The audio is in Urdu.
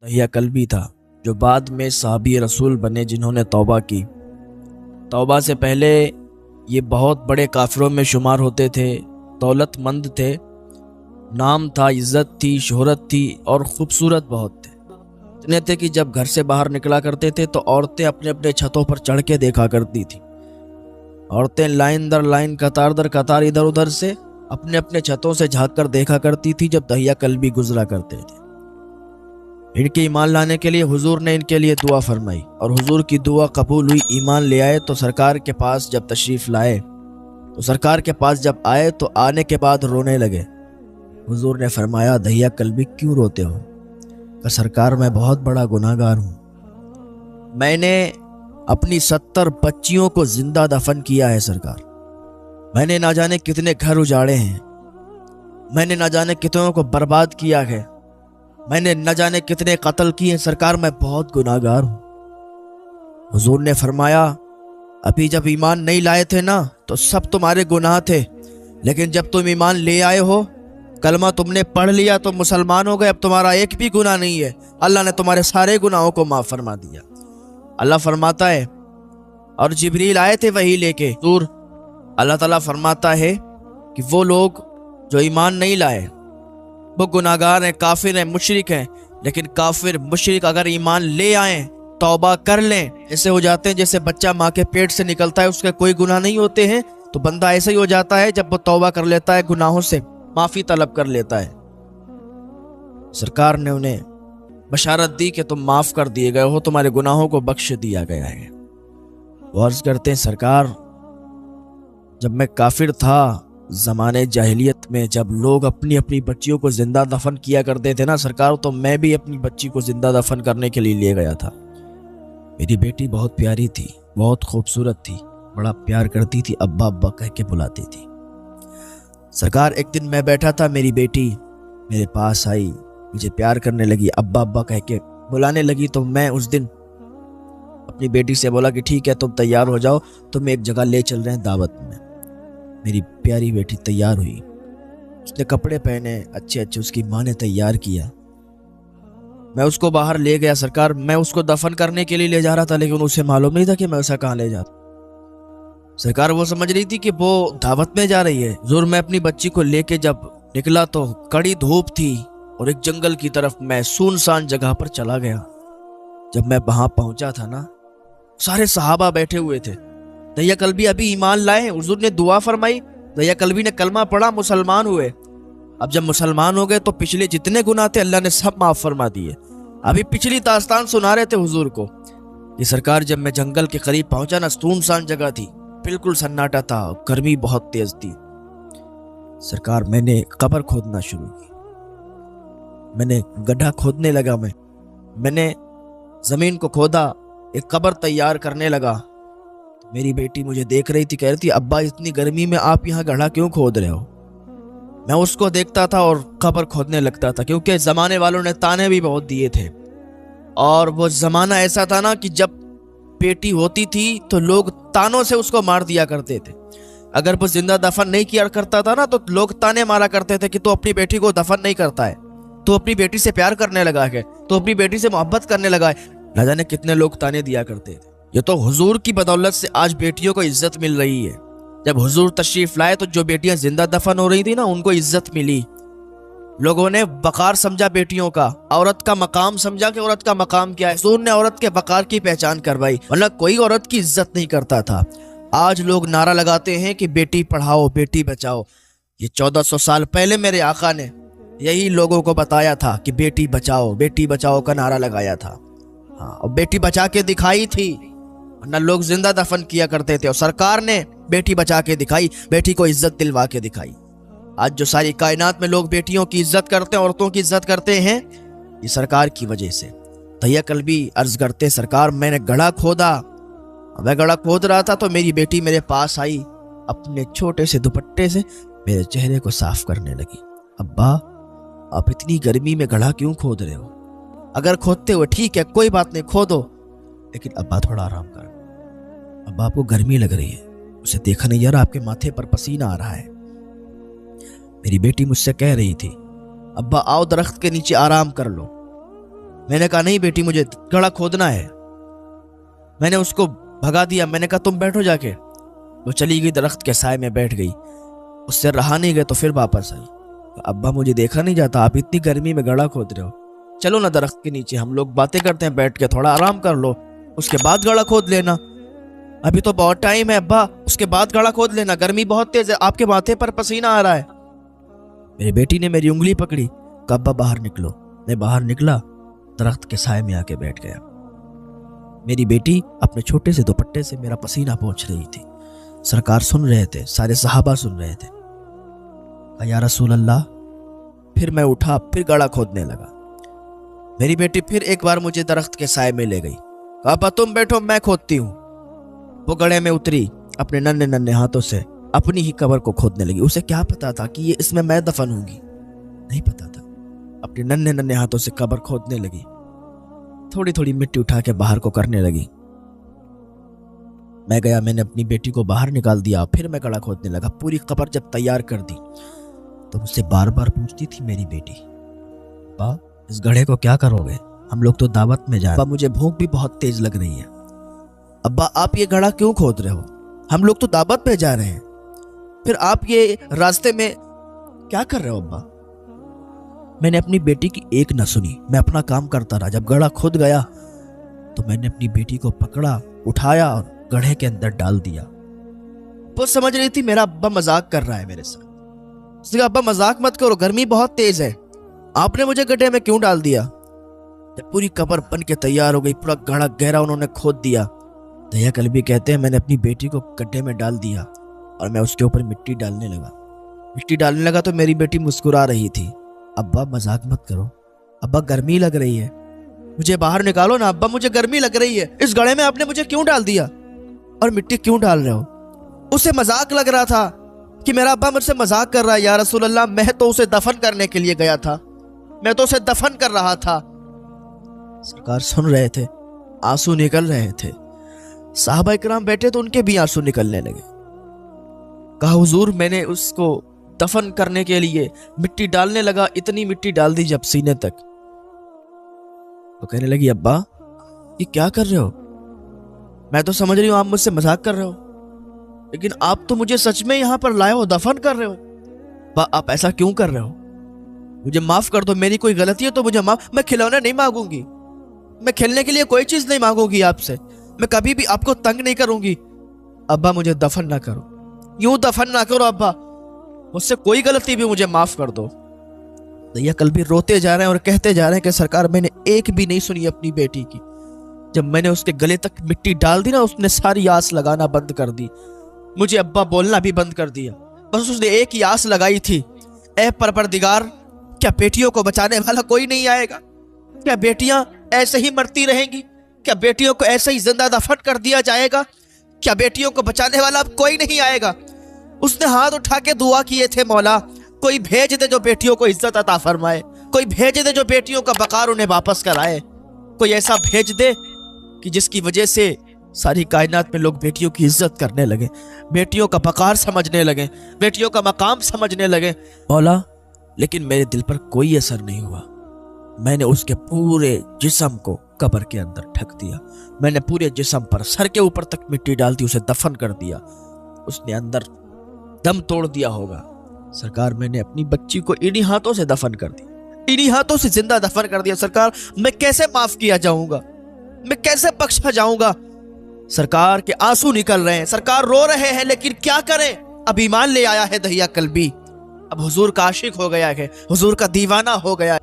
دہیا کلبی تھا جو بعد میں صحابی رسول بنے، جنہوں نے توبہ کی۔ توبہ سے پہلے یہ بہت بڑے کافروں میں شمار ہوتے تھے، دولت مند تھے، نام تھا، عزت تھی، شہرت تھی اور خوبصورت بہت تھے۔ اتنے تھے کہ جب گھر سے باہر نکلا کرتے تھے تو عورتیں اپنے اپنے چھتوں پر چڑھ کے دیکھا کرتی تھیں۔ عورتیں لائن در لائن، قطار در قطار ادھر ادھر سے اپنے اپنے چھتوں سے جھانک کر دیکھا کرتی تھی جب دہیا کلبی گزرا کرتے تھے۔ ان کے ایمان لانے کے لیے حضور نے ان کے لیے دعا فرمائی اور حضور کی دعا قبول ہوئی۔ ایمان لے آئے تو سرکار کے پاس جب تشریف لائے تو سرکار کے پاس جب آئے تو آنے کے بعد رونے لگے۔ حضور نے فرمایا، دہیا کلبی کیوں روتے ہو؟ کہ سرکار میں بہت بڑا گناہگار ہوں، میں نے اپنی 70 بچیوں کو زندہ دفن کیا ہے سرکار، میں نے نہ جانے کتنے گھر اجاڑے ہیں، میں نے نہ جانے کتنوں کو برباد کیا ہے، میں نے نہ جانے کتنے قتل کیے ہیں سرکار، میں بہت گناہگار ہوں۔ حضور نے فرمایا، ابھی جب ایمان نہیں لائے تھے نا تو سب تمہارے گناہ تھے، لیکن جب تم ایمان لے آئے ہو، کلمہ تم نے پڑھ لیا تو مسلمان ہو گئے، اب تمہارا ایک بھی گناہ نہیں ہے، اللہ نے تمہارے سارے گناہوں کو معاف فرما دیا۔ اللہ فرماتا ہے، اور جبریل آئے تھے وحی لے کے حضور، اللہ تعالیٰ فرماتا ہے کہ وہ لوگ جو ایمان نہیں لائے وہ گناہگار ہیں، کافر ہیں، مشرک ہیں، لیکن کافر مشرک اگر ایمان لے آئیں، توبہ کر لیں، ایسے ہو جاتے ہیں جیسے بچہ ماں کے پیٹ سے نکلتا ہے، اس کے کوئی گناہ نہیں ہوتے ہیں، تو بندہ ایسے ہی ہو جاتا ہے جب وہ توبہ کر لیتا ہے، گناہوں سے معافی طلب کر لیتا ہے۔ سرکار نے انہیں بشارت دی کہ تم معاف کر دیے گئے ہو، تمہارے گناہوں کو بخش دیا گیا ہے۔ وہ عرض کرتے ہیں، سرکار جب میں کافر تھا، زمانے جاہلیت میں جب لوگ اپنی اپنی بچیوں کو زندہ دفن کیا کرتے تھے نا سرکار، تو میں بھی اپنی بچی کو زندہ دفن کرنے کے لیے لے گیا تھا۔ میری بیٹی بہت پیاری تھی، بہت خوبصورت تھی، بڑا پیار کرتی تھی، ابا ابا کہہ کے بلاتی تھی۔ سرکار ایک دن میں بیٹھا تھا، میری بیٹی میرے پاس آئی، مجھے پیار کرنے لگی، ابا ابا کہہ کے بلانے لگی، تو میں اس دن اپنی بیٹی سے بولا کہ ٹھیک ہے تم تیار ہو جاؤ، تم ایک جگہ لے چل رہے ہیں دعوت میں۔ میری پیاری بیٹی تیار ہوئی، اس نے کپڑے پہنے اچھے اچھے، اس کی ماں نے تیار کیا، میں اس کو باہر لے گیا سرکار، میں اس کو دفن کرنے کے لیے لے جا رہا تھا، لیکن اسے معلوم نہیں تھا کہ میں اسے کہاں لے جاتا سرکار۔ وہ سمجھ رہی تھی کہ وہ دعوت میں جا رہی ہے۔ حضور میں اپنی بچی کو لے کے جب نکلا تو کڑی دھوپ تھی اور ایک جنگل کی طرف میں سنسان جگہ پر چلا گیا۔ جب میں وہاں پہنچا تھا نا، سارے صحابہ بیٹھے ہوئے تھے، دہیا کلبی ابھی ایمان لائے ہیں، حضور نے دعا فرمائی، دہیا کلبی نے کلمہ پڑھا، مسلمان ہوئے۔ اب جب مسلمان ہو گئے تو پچھلے جتنے گناہ تھے اللہ نے سب معاف فرما دیے۔ ابھی پچھلی داستان سنا رہے تھے حضور کو کہ سرکار جب میں جنگل کے قریب پہنچا نا، سنسان جگہ تھی، بالکل سناٹا تھا، گرمی بہت تیز تھی۔ سرکار میں نے قبر کھودنا شروع کی، میں نے گڈھا کھودنے لگا، میں نے زمین کو کھودا، ایک قبر تیار کرنے لگا۔ میری بیٹی مجھے دیکھ رہی تھی، کہہ رہی تھی، ابا اتنی گرمی میں آپ یہاں گڑھا کیوں کھود رہے ہو؟ میں اس کو دیکھتا تھا اور قبر کھودنے لگتا تھا، کیونکہ زمانے والوں نے تانے بھی بہت دیے تھے، اور وہ زمانہ ایسا تھا نا کہ جب بیٹی ہوتی تھی تو لوگ تانوں سے اس کو مار دیا کرتے تھے۔ اگر وہ زندہ دفن نہیں کیا کرتا تھا نا تو لوگ تانے مارا کرتے تھے کہ تو اپنی بیٹی کو دفن نہیں کرتا ہے، تو اپنی بیٹی سے پیار کرنے لگا ہے، تو اپنی بیٹی سے محبت کرنے لگا ہے، نہ جانے کتنے لوگ تانے دیا کرتے تھے۔ یہ تو حضور کی بدولت سے آج بیٹیوں کو عزت مل رہی ہے۔ جب حضور تشریف لائے تو جو بیٹیاں زندہ دفن ہو رہی تھی نا، ان کو عزت ملی، لوگوں نے وقار سمجھا بیٹیوں کا، عورت کا مقام سمجھا کہ عورت کا مقام کیا ہے۔ حضور نے عورت کے وقار کی پہچان کروائی، ورنہ کوئی عورت کی عزت نہیں کرتا تھا۔ آج لوگ نعرہ لگاتے ہیں کہ بیٹی پڑھاؤ، بیٹی بچاؤ۔ یہ 1400 سال پہلے میرے آقا نے یہی لوگوں کو بتایا تھا کہ بیٹی بچاؤ، بیٹی بچاؤ کا نعرہ لگایا تھا، اور بیٹی بچا کے دکھائی تھی، ورنہ لوگ زندہ دفن کیا کرتے تھے، اور سرکار نے بیٹی بچا کے دکھائی، بیٹی کو عزت دلوا کے دکھائی۔ آج جو ساری کائنات میں لوگ بیٹیوں کی عزت کرتے ہیں، عورتوں کی عزت کرتے ہیں، یہ سرکار کی وجہ سے۔ دہیا کلبی عرض کرتے، سرکار میں نے گڑھا کھودا، میں گڑھا کھود رہا تھا تو میری بیٹی میرے پاس آئی، اپنے چھوٹے سے دوپٹے سے میرے چہرے کو صاف کرنے لگی۔ ابا آپ اتنی گرمی میں گڑھا کیوں کھود رہے ہو؟ اگر کھودتے ہوئے ٹھیک ہے، کوئی بات نہیں، کھودو، لیکن ابا تھوڑا آرام کر، ابا آپ کو گرمی لگ رہی ہے، اسے دیکھا نہیں یار، آپ کے ماتھے پر پسینہ آ رہا ہے۔ میری بیٹی مجھ سے کہہ رہی تھی، ابا آؤ درخت کے نیچے آرام کر لو، میں نے کہا نہیں بیٹی مجھے گڑھا کھودنا ہے. میں نے اس کو بھگا دیا. میں نے کہا تم بیٹھو جا کے. وہ چلی گئی, درخت کے سائے میں بیٹھ گئی. اس سے رہا نہیں گیا تو پھر واپس آئی. ابا مجھے دیکھا نہیں جاتا, آپ اتنی گرمی میں گڑھا کھود رہے ہو, چلو نا درخت کے نیچے, ہم لوگ باتیں کرتے ہیں بیٹھ کے, تھوڑا آرام کر لو, اس کے بعد گڑھا کھود لینا. ابھی تو بہت ٹائم ہے ابا, اس کے بعد گڑھا کھود لینا, گرمی بہت تیز ہے, آپ کے ماتھے پر پسینہ آ رہا ہے. میری بیٹی نے میری انگلی پکڑی, کہا ابا باہر نکلو. میں باہر نکلا, درخت کے سائے میں آ کے بیٹھ گیا. میری بیٹی اپنے چھوٹے سے دوپٹے سے میرا پسینہ پوچھ رہی تھی. سرکار سن رہے تھے, سارے صحابہ سن رہے تھے. کہا یا رسول اللہ. پھر میں اٹھا, پھر گڑھا کھودنے لگا. میری بیٹی پھر ایک بار مجھے درخت کے سائے میں لے گئی. کہا ابا تم بیٹھو, میں کھودتی ہوں. وہ گڑھے میں اتری, اپنے ننھے ننھے ہاتھوں سے اپنی ہی قبر کو کھودنے لگی. اسے کیا پتا تھا کہ یہ اس میں دفن ہوں گی, نہیں پتا تھا. اپنے ننھے ننھے ہاتھوں سے قبر کھودنے لگی. تھوڑی تھوڑی مٹی اٹھا کے باہر کو کرنے لگی. میں گیا, میں نے اپنی بیٹی کو باہر نکال دیا. پھر میں گڑھا کھودنے لگا. پوری قبر جب تیار کر دی تو مجھ سے بار بار پوچھتی تھی میری بیٹی, ابا اس گڑھے کو کیا کرو گے, ہم لوگ تو دعوت میں جائیں. ابا مجھے بھوک بھی بہت تیز لگ رہی ہے. ابا آپ یہ گڑھا کیوں کھود رہے ہو, ہم لوگ تو دعوت پہ جا رہے ہیں, پھر آپ یہ راستے میں کیا کر رہے ہو ابا. میں نے اپنی بیٹی کی ایک نہ سنی, میں اپنا کام کرتا رہا. جب گڑھا کھود گیا تو میں نے اپنی بیٹی کو پکڑا, اٹھایا اور گڑھے کے اندر ڈال دیا. وہ سمجھ رہی تھی میرا ابا مذاق کر رہا ہے میرے ساتھ. اس نے کہا ابا مذاق مت کرو, گرمی بہت تیز ہے, آپ نے مجھے گڈھے میں کیوں ڈال دیا. جب پوری قبر بن کے تیار ہو گئی, پورا گڑھا گہرا انہوں نے کھود دیا. دہیا کلبی کہتے ہیں میں نے اپنی بیٹی کو گڈھے میں ڈال دیا اور میں اس کے اوپر مٹی ڈالنے لگا تو میری بیٹی مسکرا رہی تھی. ابا مذاق مت کرو, ابا گرمی لگ رہی ہے, مجھے باہر نکالو نا ابا, مجھے گرمی لگ رہی ہے, اس گڑھے میں آپ نے مجھے کیوں ڈال دیا اور مٹی کیوں ڈال رہے ہو. اسے مذاق لگ رہا تھا کہ میرا ابا مجھ سے مذاق کر رہا ہے. یا رسول اللہ میں تو اسے دفن کرنے کے لیے گیا تھا, میں تو اسے دفن کر رہا تھا. سرکار سن رہے تھے, آنسو نکل رہے تھے. صحابہ اکرام بیٹھے تو ان کے بھی آنسو نکلنے لگے. کہا حضور میں نے اس کو دفن کرنے کے لیے مٹی ڈالنے لگا, اتنی مٹی ڈال دی جب سینے تک. تو کہنے لگی ابا یہ کیا کر رہے ہو, میں تو سمجھ رہی ہوں آپ مجھ سے مذاق کر رہے ہو, لیکن آپ تو مجھے سچ میں یہاں پر لائے ہو, دفن کر رہے ہو. ابا آپ ایسا کیوں کر رہے ہو, مجھے معاف کر دو, میری کوئی غلطی ہے تو مجھے معاف. میں کھلونے نہیں مانگوں گی, میں کھیلنے کے لیے کوئی چیز نہیں مانگوں گی آپ سے, میں کبھی بھی آپ کو تنگ نہیں کروں گی. ابا مجھے دفن نہ کرو, یوں دفن نہ کرو ابا, مجھ سے کوئی غلطی بھی مجھے معاف کر دو. دیا کلبی روتے جا رہے ہیں اور کہتے جا رہے ہیں کہ سرکار میں نے ایک بھی نہیں سنی اپنی بیٹی کی. جب میں نے اس کے گلے تک مٹی ڈال دی نا, اس نے ساری آس لگانا بند کر دی, مجھے ابا بولنا بھی بند کر دیا. بس اس نے ایک ہی آس لگائی تھی, اے پروردگار کیا بیٹیوں کو بچانے والا کوئی نہیں آئے گا, کیا بیٹیاں ایسے ہی مرتی رہیں گی, کیا بیٹیوں کو ایسے ہی زندہ دفن کر دیا جائے گا, کیا بیٹیوں کو بچانے والا اب کوئی نہیں آئے گا. اس نے ہاتھ اٹھا کے دعا کیے تھے, مولا کوئی بھیج دے جو بیٹیوں کو عزت عطا فرمائے, کوئی بھیج دے جو بیٹیوں کا وقار انہیں واپس کرائے, کوئی ایسا بھیج دے کہ جس کی وجہ سے ساری کائنات میں لوگ بیٹیوں کی عزت کرنے لگے, بیٹیوں کا وقار سمجھنے لگے, بیٹیوں کا مقام سمجھنے لگے. مولا لیکن میرے دل پر کوئی اثر نہیں ہوا. میں نے اس کے پورے جسم کو قبر کے اندر ڈھک دیا, میں نے پورے جسم پر سر کے اوپر تک مٹی ڈال دی, اسے دفن کر دیا. اس نے اندر دم توڑ دیا ہوگا. سرکار میں نے اپنی بچی کو انہی ہاتھوں سے دفن کر دیا, انہی ہاتھوں سے زندہ دفن کر دیا. سرکار میں کیسے معاف کیا جاؤں گا, میں کیسے بخشا جاؤں گا. سرکار کے آنسو نکل رہے ہیں, سرکار رو رہے ہیں, لیکن کیا کریں, اب ایمان لے آیا ہے دہیا کلبی, اب حضور کا عاشق ہو گیا ہے, حضور کا دیوانہ ہو گیا ہے.